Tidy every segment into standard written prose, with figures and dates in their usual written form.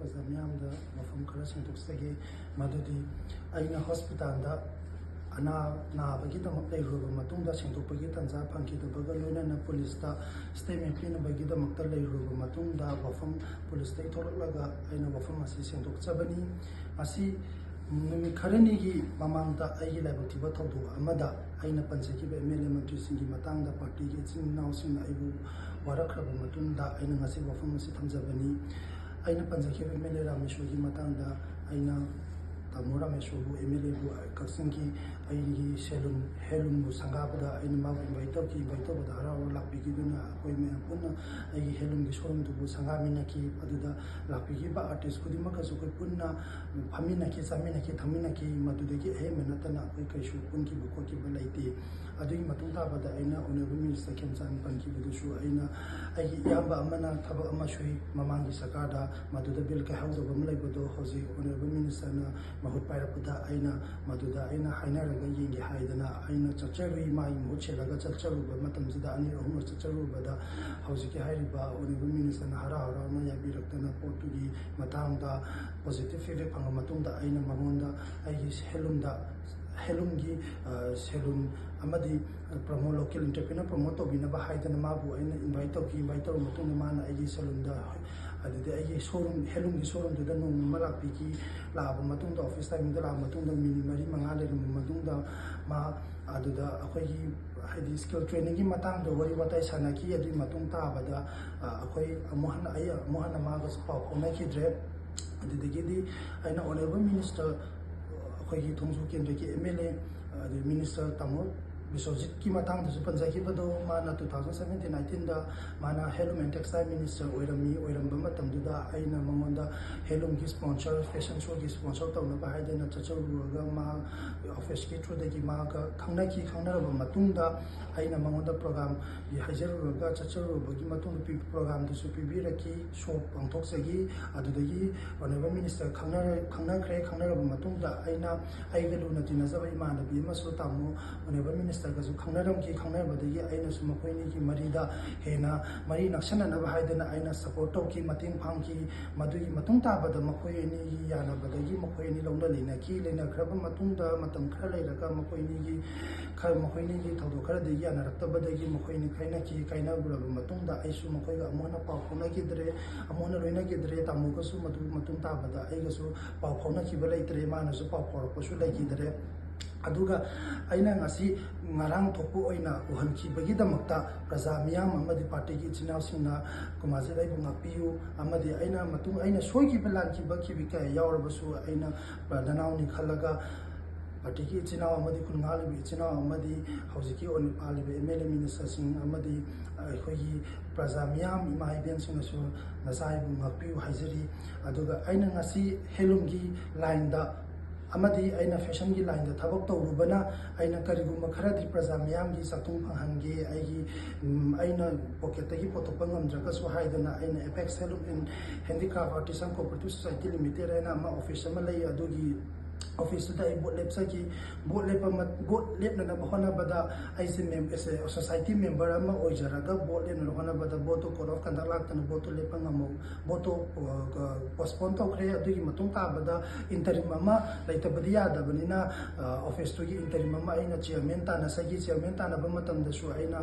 प्रजा म्यामदा मफम खरा सिंथोक्सगे मदुदी अइना हॉस्पिटल अना नाबगीदमक लेरुब मतुंगदा सिंथोकपगी तंजा फंखिदबगा लोइनाना पुलिसता स्टेटमेंट पिनबगीदमकता लेरुब मतुंगदा वफम पुलिसता इथोरलगा अइना वफम असी सिंथोकचबनी असी नुमि खरनीगी ममांगता अइगी लाइबक थिबा थौदु अमदा अइना पंचकीबा एमएलए मंत्रीसिंगी मतंगदा पार्टीगी चिन्नावसिंग आइबु वारखरब मतुंगदा अइना ngasi वफम असी थमजबनी अइना पंचकीबा एमएलए रामेश्वरगी मतंगदा अइना तामो रामेश्वरबु एमएलए बु कक्सिंगी अइगी सेलून हेलून संगाबदा अइना माबु इनवाइट बदा हराव लापिगिदुना अखोय मे पुन्ना अइगी हेलून गी शोरूम दुबु संगामिनकी अदुदा लापिगिबा आर्टिस्ट खुदिमकसु कोइ पुन्ना फमिनकी चामिनकी थमिनकी मदुदगी एमेनतना अखोय कैसु पुनकी बकोकी बलाइते अदुगी मतुंग ताबदा अइना ऑनरेबल मिनिस्टर खेमचान पंकी बदुसु अइना अइगी याबा अमना थबक अमा सुइ ममांगी सरकारदा मदुदा बिल का हाउजब अम लैबदो होजि ऑनरेबल मिनिस्टरना महूत पाइरपदा अइना मदुदा अइना हाइनरगा येंगे हाइदना अइना चचरुई माई महूत छेलगा चचरुबा मतमजिदा अनि अहुम चचरुबदा हौजिके हाइरिबा ऑनरेबल मिनिस्टरना हरा हरावना याबिरक्तना पोर्टुगी मतंगदा पॉजिटिव फीडबैक फंग मतुंगदा अइना मंगोंदा अइगी हेलूंगी सेलून अमदी प्रमोट लोकल एंटरप्रेन्योर प्रमोट तौबिनबा हाइदना माबु अइना इनवाइट तौर मतुंगदा माना अइगी सेलूनदा अदुदे अइगी शोरूम हेलूंगी शोरूम दुदा नोंमा लापिगी लाब मतुंगदा ऑफिस टाइमिंगदा लाब मतुंगदा मिनी मरी मंगा लेरम मतुंगदा मा अदुदा अखोयगी हाइदि स्किल ट्रेनिंग की मतंगदा वरी वाताई सानाकी अदुई मतुंग ताबदा अखोय मोहन मागस पाउ फाउनाखिद्रे अदुदगिदि अइना ऑनरेबल मिनिस्टर अखोयगी थोंजु केंद्र की एमएलए मिनिस्टर तामो विश्वजित की मतंगदसु पंजाखिबदो माना 2017-19 दा माना हेलूम एंड टेक्सटाइल मिनिस्टर ओइरम्बा मतमदुदा अइना मंगोंदा हेलूम की स्पॉन्सर फैशन शो की स्पॉन्सर तौनबा हाइदेना चचरुगा मा ऑफिस की थ्रुदगी मागा खंगनरब मतुंगदा अइना मंगोंदा प्रोग्राम बि हाइजरुगा चचरुबगी मतुंग पि प्रोग्राम दसु पिबिरकी शो पांथोक्सगी अदुदगी ऑनरेबल मिनिस्टर खंगनरब मतुंगदा अइना आइगलुना तिनजबा इमानबी अमसु तामो ऑनरेबल मिनिस्टर खंगनरबदगी अइना सुमखोइनी की मरीदा हेना मरी नक्सननबा हाइदना अइना सपोर्ट तौकी मतेंग फांगकी मदुगी मतुंग ताबदा मखोइनी यानबदगी मखोइनी लौना लेनाखरबा मतुंगदा मतम खर लेरगा मखोइनी थौदो खरदगी यानरक्तबदगी मखोइनी काइनाबुरबा मतुंगदा अइसु मखोइगा अमोना पाउ फाउनाखिद्रे अमोना लोइनाखिद्रे तामुगसु मतुंग ताबदा अइगसु पाउ फाउनाखिबा लैत्रे मानसु पाउ फाउरकपसु लैखिद्रे अदुगा अइना ngasi ngarang thokpu oina uhankhibagi damakta praja miyam amadi party gi chinausingna kumaji laibu ngapiu amadi aina matung aina soigi belanki baki bika yawarbasu aina pradanauni khalaga party gi chinaw amadi kungali bi chinaw amadi haujiki on palibe MLA minister sing amadi khoigi praja miyam imai ben singasu nasai bu ngapiu haijari aduga aina ngasi helum gi line da अमदी अइना fashion की line दा थबक तौरुबना अइना करिगुम खरदि प्रजा मियाम की सतुंग फंहंगे अइगी अइना pocket तगी पोतोपा ngमद्रगसु हाइदना अइना apex हेलूम and handicraft artisan cooperative society limited अइना अमा office अमा लई अदुगी office दा boat लेप्सकी boat लेपना होनाबदा आइसे society member अमा ओइजरगा boat लेपना होनाबदा बोतो code of conduct लाक्तन बोतो लेपंगमो बोतो postpone तौखरे अदुगी मतुंग ताबदा interim अमा लैतबदि यादबनिना ऑफिस तुगी इंटरिम अमा अइना चेयरमैन ताना सगी चेयरमैन ताना बमतमदसु अइना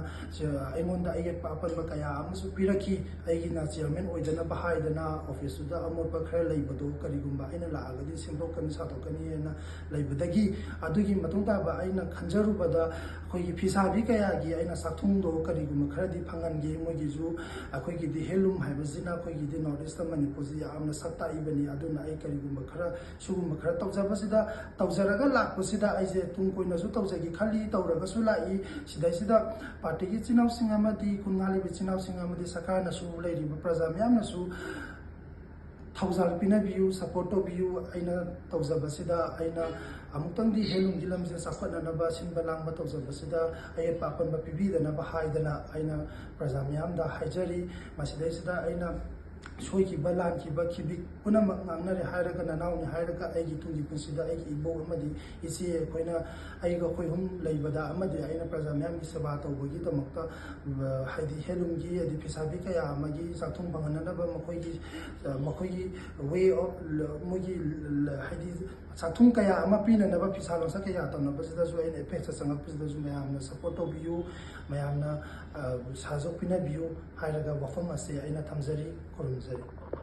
अइमोंदा अयेप अपनबा कया अमसु पिरखी अइगिना चेयरमैन ओइदना बहाइदना ऑफिस तुदा अमोट खर लैबदो करिगुंबा अइना लागदी सेंदोकनि सातोकनि लैबदगी अदुगी मतुंग ताबा अइना खंजरुबदा अखोइगी फिसाबी कयागी अइना साथुंगदो करिगुम खरदि फंगनगे मोगिजु अखोइगी हेलूम हाइबजिना अखोइगी नॉर्थ ईस्ट मणिपुरजी यामना सत्ताइबनी अदुना अइ करिगुम खरा सुगुम खरा तौजबसिदा तौजरगा लाखपसिदा अइजे तुंग कोइनसु तौजगी खली तौरगसु लाई सिदाइसिदा पार्टीगी चिनावसिंग अमदी कुनगालिबि चिनावसिंग अमदी सरकारनसु लैरिबा प्रजा म्यामनसु थौजाल पिनबियु सपोर्ट तौबियु अइना तौजबसिदा अइना अमुक्तंगदि हेलूमगी लमजे साफटननबा सिनबा लांगबा तौजबसिदा अयेपा अपनबा पिबिदनबा हाइदना अइना प्रजा म्यामदा हाइजरी मसिदैसिदा अइना सोईखिबा लानखिबा खिबिक पुनमक ngangnare hairaga nanauni hairaga aigi tungi punsida aigi ibo amadi isi koina aiga khoihum leibada amadi aina praja myam gi seba tawbagi damakta haidi helumgi adi pisabi kaya amagi sathum banganana ba makhoi way of mogi haidi sathum kaya ama pina na ba pisalo sa kaya tanna basida su aina epecha sangak basida su mayamna support of you mayamna sajok pina biu hairaga wafam ase aina thamjari kurumjari